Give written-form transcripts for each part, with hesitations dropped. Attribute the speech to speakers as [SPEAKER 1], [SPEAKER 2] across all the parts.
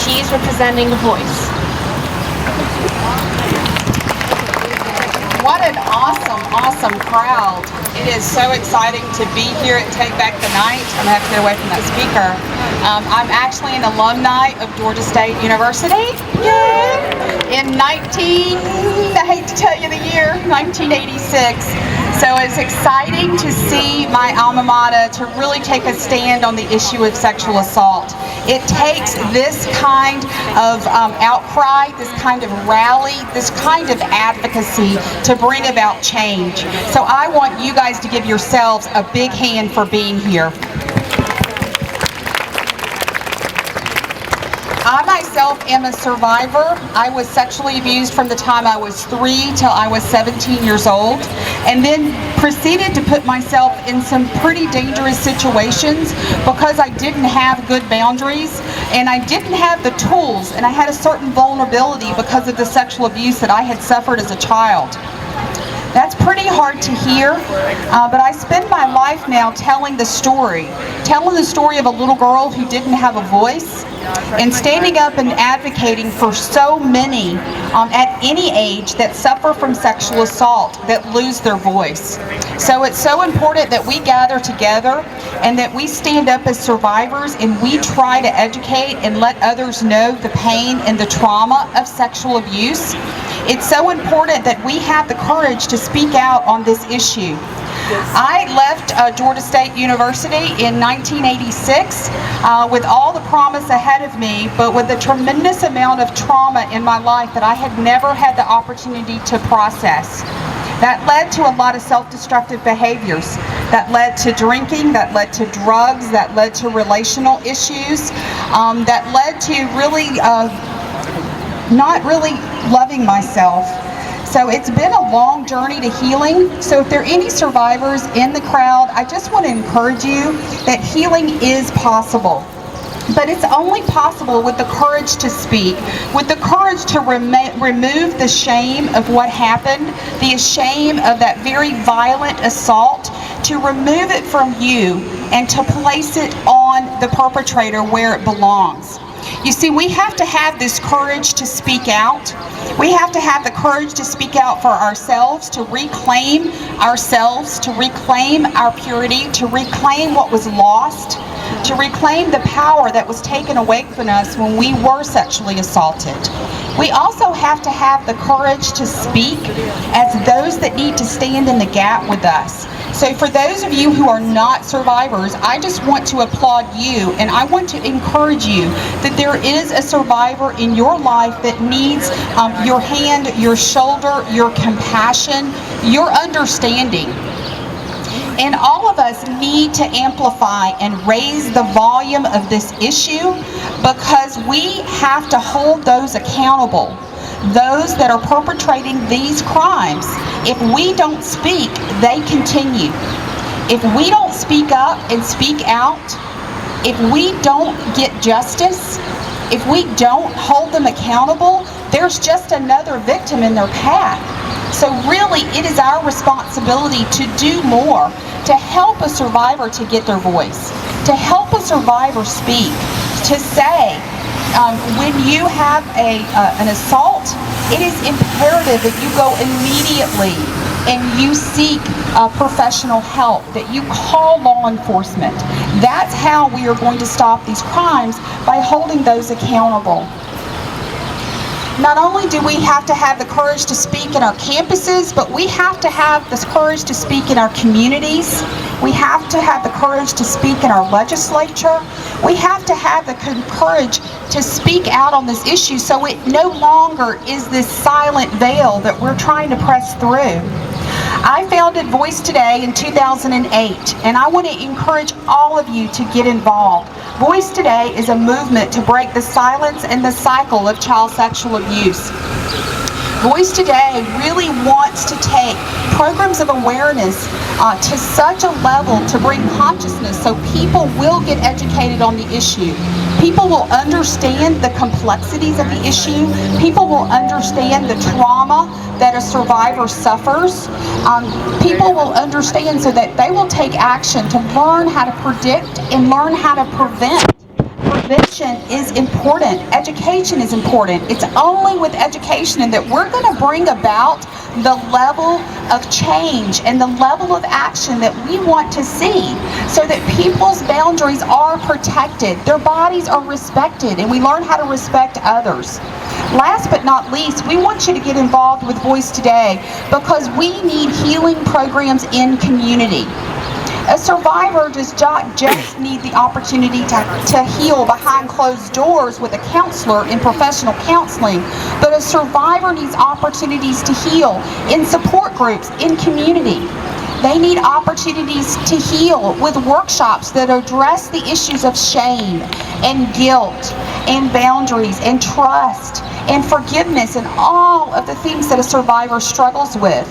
[SPEAKER 1] she's representing The Voice.
[SPEAKER 2] What an awesome crowd. It is so exciting to be here at Take Back the Night. I'm going to have to get away from that speaker. I'm actually an alumni of Georgia State University. Yay! I hate to tell you the year, 1986. So it's exciting to see my alma mater to really take a stand on the issue of sexual assault. It takes this kind of outcry, this kind of rally, this kind of advocacy to bring about change. So I want you guys to give yourselves a big hand for being here. I myself am a survivor. I was sexually abused from the time I was 3 till I was 17 years old, and then proceeded to put myself in some pretty dangerous situations because I didn't have good boundaries and I didn't have the tools, and I had a certain vulnerability because of the sexual abuse that I had suffered as a child. That's pretty hard to hear, but I spend my life now telling the story of a little girl who didn't have a voice, and standing up and advocating for so many at any age that suffer from sexual assault that lose their voice. So it's so important that we gather together and that we stand up as survivors and we try to educate and let others know the pain and the trauma of sexual abuse. It's so important that we have the courage to speak out on this issue. I left Georgia State University in 1986 with all the promise ahead of me, but with a tremendous amount of trauma in my life that I had never had the opportunity to process. That led to a lot of self-destructive behaviors. That led to drinking, that led to drugs, that led to relational issues, that led to really not really loving myself. So it's been a long journey to healing. So if there are any survivors in the crowd, I just want to encourage you that healing is possible. But it's only possible with the courage to speak, with the courage to remove the shame of what happened, the shame of that very violent assault, to remove it from you and to place it on the perpetrator where it belongs. You see, we have to have this courage to speak out. We have to have the courage to speak out for ourselves, to reclaim ourselves, to reclaim our purity, to reclaim what was lost, to reclaim the power that was taken away from us when we were sexually assaulted. We also have to have the courage to speak as those that need to stand in the gap with us. So for those of you who are not survivors, I just want to applaud you, and I want to encourage you that there is a survivor in your life that needs your hand, your shoulder, your compassion, your understanding. And all of us need to amplify and raise the volume of this issue, because we have to hold those accountable, those that are perpetrating these crimes. If we don't speak, they continue. If we don't speak up and speak out, if we don't get justice, if we don't hold them accountable, there's just another victim in their path. So really, it is our responsibility to do more, to help a survivor to get their voice, to help a survivor speak, to say, when you have an assault, it is imperative that you go immediately and you seek professional help, that you call law enforcement. That's how we are going to stop these crimes, by holding those accountable. Not only do we have to have the courage to speak in our campuses, but we have to have the courage to speak in our communities. We have to have the courage to speak in our legislature. We have to have the courage to speak out on this issue, so it no longer is this silent veil that we're trying to press through. I founded Voice Today in 2008, and I want to encourage all of you to get involved. Voice Today is a movement to break the silence and the cycle of child sexual abuse. Voice Today really wants to take programs of awareness to such a level to bring consciousness, so people will get educated on the issue. People will understand the complexities of the issue. People will understand the trauma that a survivor suffers. People will understand, so that they will take action to learn how to predict and learn how to prevent for prevention is important. Education is important. It's only with education that we're going to bring about the level of change and the level of action that we want to see, so that people's boundaries are protected, their bodies are respected, and we learn how to respect others. Last but not least, we want you to get involved with Voice Today because we need healing programs in community. A survivor does not just need the opportunity to heal behind closed doors with a counselor in professional counseling, but a survivor needs opportunities to heal in support groups, in community. They need opportunities to heal with workshops that address the issues of shame and guilt and boundaries and trust and forgiveness and all of the things that a survivor struggles with.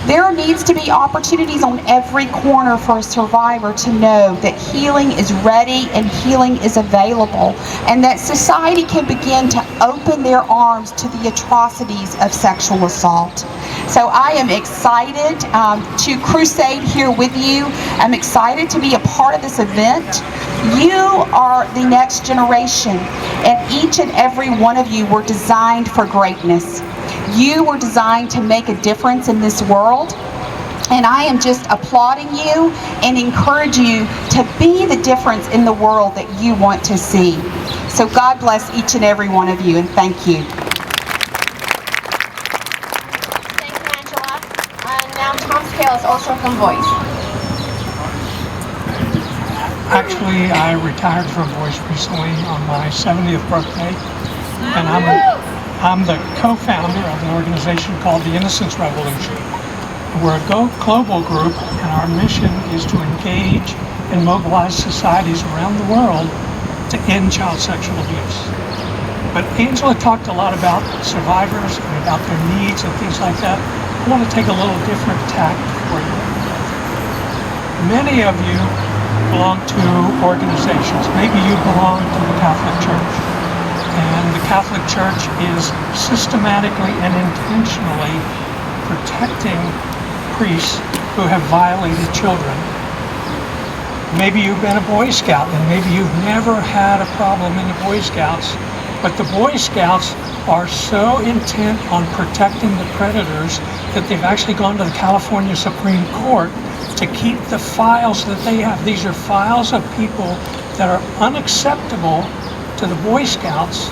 [SPEAKER 2] There needs to be opportunities on every corner for a survivor to know that healing is ready and healing is available, and that society can begin to open their arms to the atrocities of sexual assault. So I am excited to crusade here with you. I'm excited to be a part of this event. You are the next generation, and each and every one of you were designed for greatness. You were designed to make a difference in this world, and I am just applauding you and encourage you to be the difference in the world that you want to see. So God bless each and every one of you, and thank you.
[SPEAKER 1] Thank you, Angela. And now Tom Scale is also from Voice.
[SPEAKER 3] Actually, I retired from Voice recently on my 70th birthday, and I'm the co-founder of an organization called the Innocence Revolution. We're a global group, and our mission is to engage and mobilize societies around the world to end child sexual abuse. But Angela talked a lot about survivors and about their needs and things like that. I want to take a little different tack for you. Many of you belong to organizations. Maybe you belong to the Catholic Church. And the Catholic Church is systematically and intentionally protecting priests who have violated children. Maybe you've been a Boy Scout, and maybe you've never had a problem in the Boy Scouts, but the Boy Scouts are so intent on protecting the predators that they've actually gone to the California Supreme Court to keep the files that they have. These are files of people that are unacceptable to the Boy Scouts,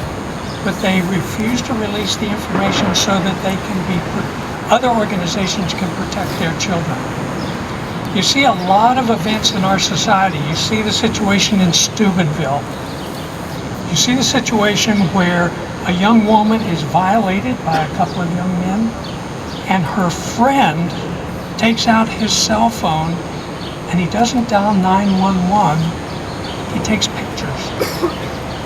[SPEAKER 3] but they refuse to release the information so that they can other organizations can protect their children. You see a lot of events in our society. You see the situation in Steubenville. You see the situation where a young woman is violated by a couple of young men, and her friend takes out his cell phone, and he doesn't dial 911, he takes pictures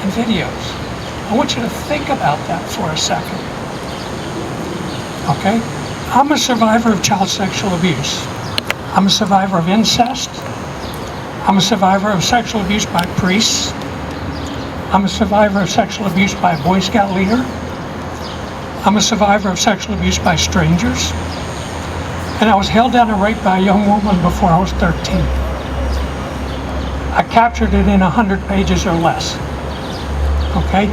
[SPEAKER 3] and videos. I want you to think about that for a second. Okay? I'm a survivor of child sexual abuse. I'm a survivor of incest. I'm a survivor of sexual abuse by priests. I'm a survivor of sexual abuse by a Boy Scout leader. I'm a survivor of sexual abuse by strangers. And I was held down and raped by a young woman before I was 13. I captured it in 100 pages or less. Okay?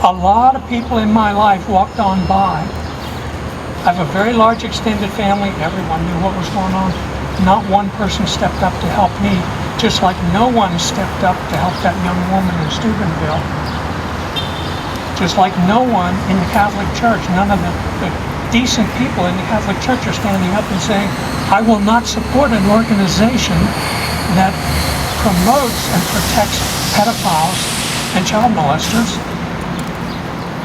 [SPEAKER 3] A lot of people in my life walked on by. I have a very large extended family. Everyone knew what was going on. Not one person stepped up to help me, just like no one stepped up to help that young woman in Steubenville. Just like no one in the Catholic Church, none of the decent people in the Catholic Church are standing up and saying, I will not support an organization that promotes and protects pedophiles and child molesters.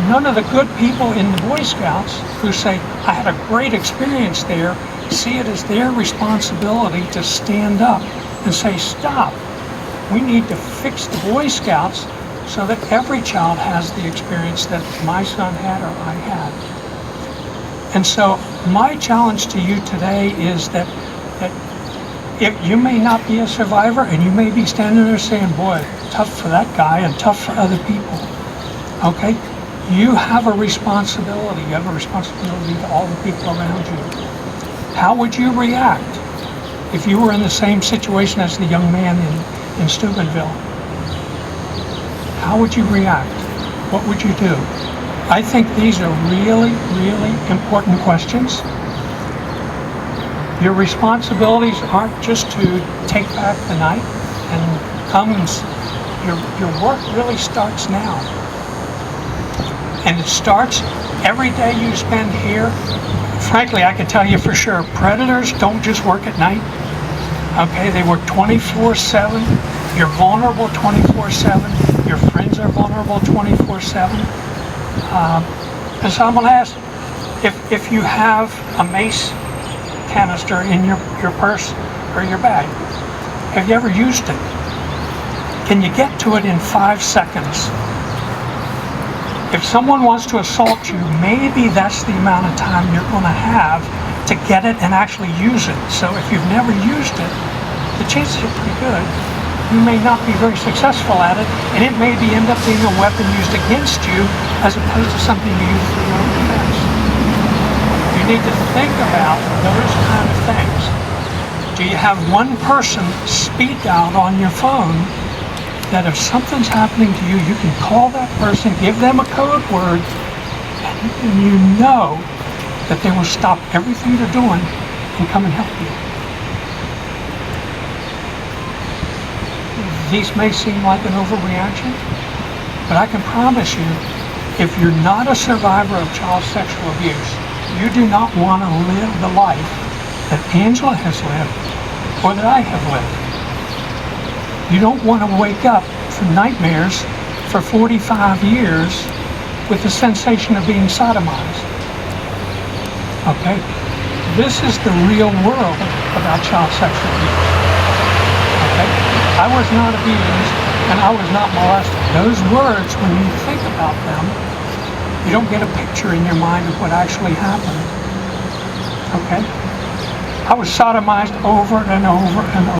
[SPEAKER 3] None of the good people in the Boy Scouts who say, I had a great experience there, see it as their responsibility to stand up and say, stop. We need to fix the Boy Scouts so that every child has the experience that my son had or I had. And so my challenge to you today is that if you may not be a survivor, and you may be standing there saying, boy, tough for that guy and tough for other people, okay? You have a responsibility. You have a responsibility to all the people around you. How would you react if you were in the same situation as the young man in Steubenville? how would you react? What would you do? I think these are really, really important questions. Your responsibilities aren't just to take back the night and come and your work really starts now. And it starts every day you spend here. Frankly, I can tell you for sure, predators don't just work at night. Okay, they work 24/7. You're vulnerable 24/7. Your friends are vulnerable 24/7. And so I'm going to ask, if you have a mace canister in your purse or your bag, have you ever used it? Can you get to it in 5 seconds? If someone wants to assault you, maybe that's the amount of time you're going to have to get it and actually use it. So if you've never used it, the chances are pretty good you may not be very successful at it, and it may end up being a weapon used against you as opposed to something you use for your own defense. You need to think about those kind of things. Do you have one person speed dialed on your phone that if something's happening to you, you can call that person, give them a code word, and you know that they will stop everything they're doing and come and help you? These may seem like an overreaction, but I can promise you, if you're not a survivor of child sexual abuse, you do not want to live the life that Angela has lived or that I have lived. You don't want to wake up from nightmares for 45 years with the sensation of being sodomized. Okay? This is the real world about child sexual abuse. Okay? I was not abused and I was not molested. Those words, when you think about them, you don't get a picture in your mind of what actually happened. Okay? I was sodomized over and over and over.